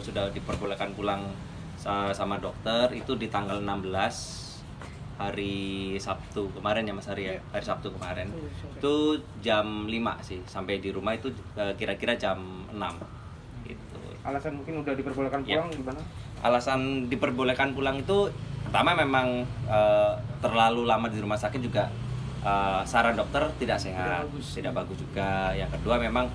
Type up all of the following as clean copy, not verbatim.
sudah diperbolehkan pulang sama dokter itu di tanggal 16 hari Sabtu kemarin ya Mas Hari ya, hari Sabtu kemarin. Itu jam 5 sih, sampai di rumah itu kira-kira jam 6 gitu. Alasan mungkin udah diperbolehkan pulang gimana? Alasan diperbolehkan pulang itu pertama memang terlalu lama di rumah sakit juga saran dokter tidak sehat, tidak bagus juga. Yang kedua memang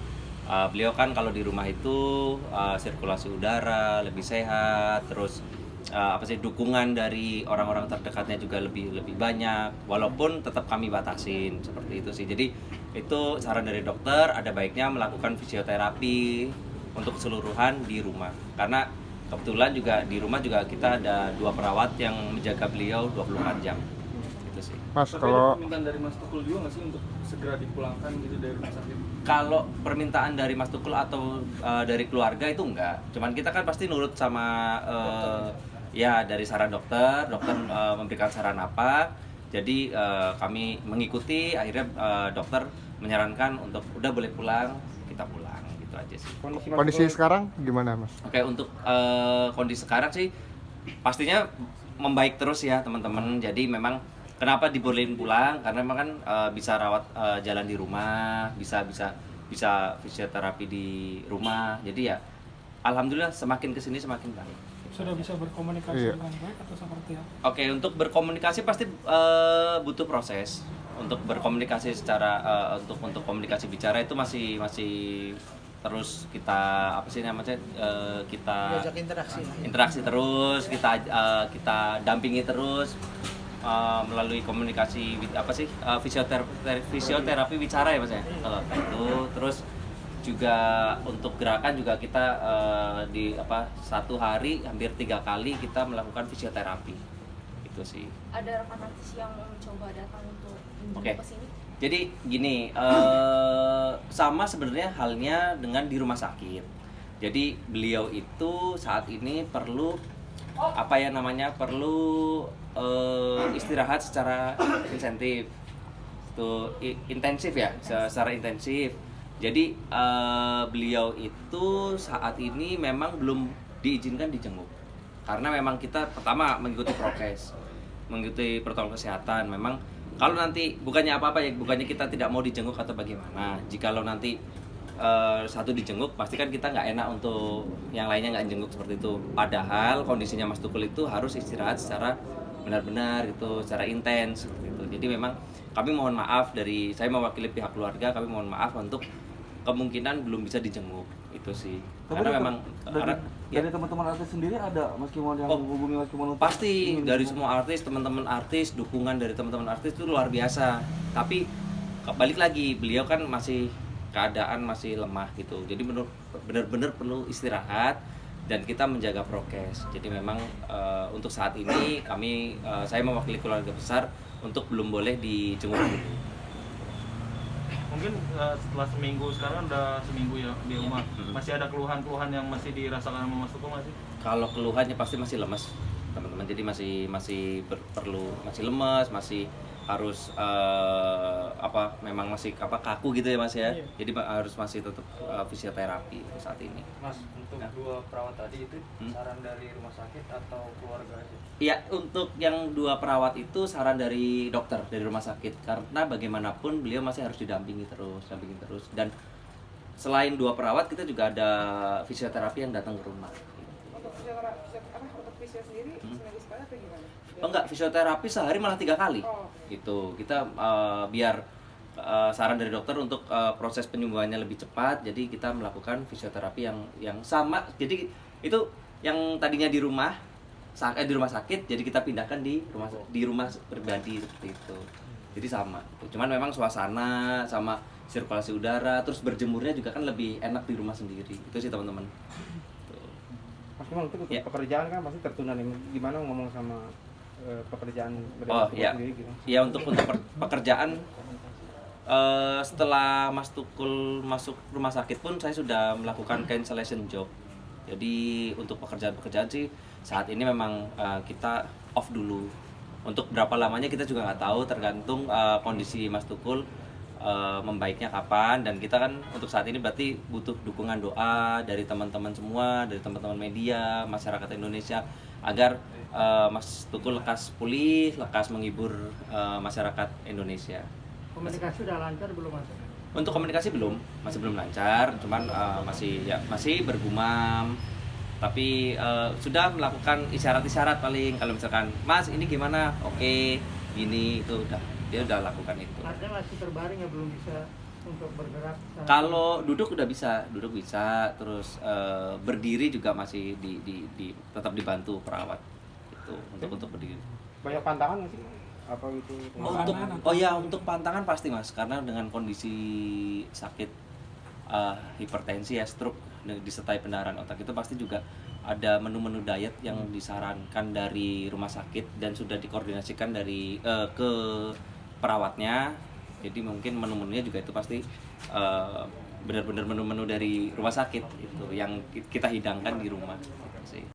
beliau kan kalau di rumah itu sirkulasi udara lebih sehat, terus dukungan dari orang-orang terdekatnya juga lebih banyak, walaupun tetap kami batasin seperti itu sih. Jadi itu saran dari dokter, ada baiknya melakukan fisioterapi untuk keseluruhan di rumah, karena kebetulan juga di rumah juga kita ada 2 perawat yang menjaga beliau 24 jam gitu sih. Mas, Tapi kalau ada permintaan dari Mas Tukul juga nggak sih untuk segera dipulangkan gitu dari rumah sakit? Kalau permintaan dari Mas Tukul atau dari keluarga itu enggak, cuman kita kan pasti nurut sama ya dari saran dokter memberikan saran apa, jadi kami mengikuti. Akhirnya dokter menyarankan untuk udah boleh pulang, kita pulang gitu aja sih. kondisi sekarang gimana Mas? Oke, untuk kondisi sekarang sih pastinya membaik terus ya teman-teman. Jadi memang kenapa dibolehin pulang, karena memang kan bisa rawat jalan di rumah, bisa fisioterapi di rumah. Jadi ya alhamdulillah semakin kesini semakin baik. Sudah bisa berkomunikasi dengan baik atau seperti apa? Oke, untuk berkomunikasi pasti butuh proses. Untuk berkomunikasi secara untuk komunikasi bicara itu masih terus kita kita diajak interaksi terus, kita dampingi terus melalui komunikasi fisioterapi bicara ya Mas ya. Kalau itu terus juga untuk gerakan juga kita di satu hari hampir 3 kali kita melakukan fisioterapi itu sih. Ada rekan artis yang mencoba datang untuk Oke. ke sini? Jadi gini, sama sebenarnya halnya dengan di rumah sakit. Jadi beliau itu saat ini perlu perlu istirahat secara intensif ya, secara intensif. Jadi beliau itu saat ini memang belum diizinkan dijenguk, karena memang kita pertama mengikuti prokes, mengikuti protokol kesehatan. Memang kalau nanti bukannya bukannya kita tidak mau dijenguk atau bagaimana. Jikalau nanti satu dijenguk, pasti kan kita nggak enak untuk yang lainnya nggak jenguk seperti itu. Padahal kondisinya Mas Tukul itu harus istirahat secara benar-benar gitu, secara intens seperti itu. Jadi memang kami mohon maaf, saya mewakili pihak keluarga, kami mohon maaf untuk kemungkinan belum bisa dijenguk itu sih. Karena memang dari teman-teman artis sendiri ada Mas Kimon yang menghubungi Mas Kimon untuk pasti dari semua artis, teman-teman artis, dukungan dari teman-teman artis itu luar biasa. Tapi balik lagi, beliau kan keadaan masih lemah gitu. Jadi benar-benar perlu istirahat dan kita menjaga prokes. Jadi memang untuk saat ini saya mewakili keluarga besar untuk belum boleh dijenguk dulu. mungkin setelah sekarang udah seminggu ya di rumah, masih ada keluhan-keluhan yang masih dirasakan sama Mas Tukul masih? Kalau keluhannya pasti masih lemas teman-teman, jadi masih lemas, masih harus memang masih kaku gitu ya Mas ya. Jadi harus masih tetap fisioterapi saat ini. Mas, untuk 2 perawat tadi itu saran dari rumah sakit atau keluarga aja? Iya, untuk yang 2 perawat itu saran dari dokter, dari rumah sakit, karena bagaimanapun beliau masih harus didampingi terus. Dan selain 2 perawat, kita juga ada fisioterapi yang datang ke rumah. Untuk fisio sendiri seminggu sekali atau gimana? Enggak, fisioterapi sehari malah 3 kali. Gitu. Kita biar saran dari dokter untuk proses penyembuhannya lebih cepat, jadi kita melakukan fisioterapi yang sama. Jadi itu yang tadinya di rumah sakit, jadi kita pindahkan di rumah pribadi seperti itu. Jadi sama. Cuman memang suasana sama sirkulasi udara, terus berjemurnya juga kan lebih enak di rumah sendiri. Itu sih teman-teman. Mas Kimon, untuk pekerjaan kan pasti tertunda nih. Gimana ngomong sama pekerjaan sendiri gitu? Ya, untuk pekerjaan setelah Mas Tukul masuk rumah sakit pun saya sudah melakukan cancellation job. Jadi untuk pekerjaan sih saat ini memang kita off dulu. Untuk berapa lamanya kita juga nggak tahu, tergantung kondisi Mas Tukul membaiknya kapan, dan kita kan untuk saat ini berarti butuh dukungan doa dari teman-teman semua, dari teman-teman media, masyarakat Indonesia agar Mas Tukul lekas pulih, lekas menghibur masyarakat Indonesia. Komunikasi udah lancar belum Mas? Untuk komunikasi masih belum lancar, cuman masih bergumam. Tapi sudah melakukan isyarat-isyarat paling, kalau misalkan Mas ini gimana, oke, gini, itu dia udah lakukan itu. Artinya masih terbaring ya, belum bisa untuk bergerak. Kalau duduk udah bisa, terus berdiri juga masih tetap dibantu perawat itu untuk berdiri. Banyak pantangan nggak sih? Apa itu? Untuk pantangan pasti Mas, karena dengan kondisi sakit hipertensi ya, stroke disertai pendarahan otak, itu pasti juga ada menu-menu diet yang disarankan dari rumah sakit dan sudah dikoordinasikan dari ke perawatnya. Jadi mungkin menu-menunya juga itu pasti benar-benar menu-menu dari rumah sakit itu yang kita hidangkan di rumah sih.